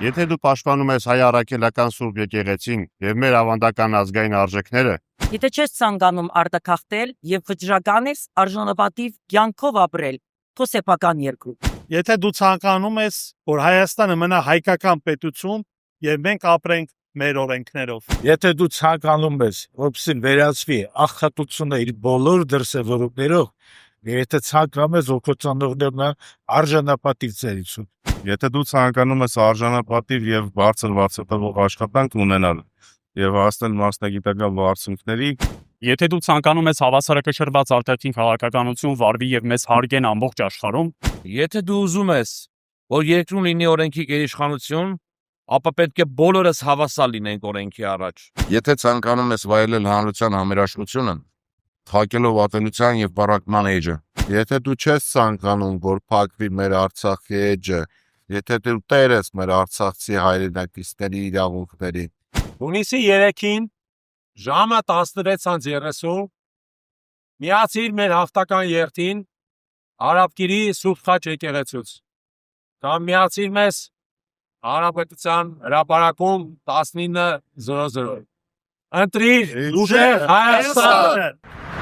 Եթե դու պաշտպանում ես հայ առաքելական Սուրբ եկեղեցին եւ մեր ավանդական ազգային արժեքները, Եթե չես ցանկանում արտաքախտել եւ վճռական ես արժանապատիվ կյանքով ապրել, քո սեփական երկրում։ Եթե դու ցանկանում ես, որ Հայաստանը մնա հայկական պետություն եւ մենք ապրենք մեր օրենքներով։ Եթե դու ցանկանում ես, որպեսզի վերացվի աղքատությունը իր բոլոր դրսևորումներով, եթե ցանկանում ես, որ քո ծնողներն արժանապատիվ ծերություն։ եթե դու ցանկանում ես արժանապատիվ եւ բարձր տվող աշխատանք ունենալ եւ հասնել մասնագիտական բարձունքների, Եթե դու ցանկանում ես հավասարակշռված արտաքին քաղաքականություն վարվի եւ մեզ հարգեն ամբողջ աշխարհում, Եթե դու ուզում ես, որ երկրում լինի օրենքի գերիշխանություն, ապա պետք է բոլորս հավասար լինենք օրենքի առաջ։ Եթե ցանկանում ես վայելել հանրության համերաշխությունը, թակելով ատելության եւ բարակման էջը, եթե դու չես ցանկանում, որ փակվի մեր Արցախի էջը, եթե դու տեր ես մեր Արցախցի հայրենակիցների իրավունքների, Հունիսի 3-ին ժամը 16:30 միացիր մեր հաղթական երթին Արաբկիրի Սուրբ Խաչ եկեղեցուց։ Կամ միացիր մեզ Հանրապետության հրապարակում 19:00։ Ընտրիր ուժեղ Հայաստան։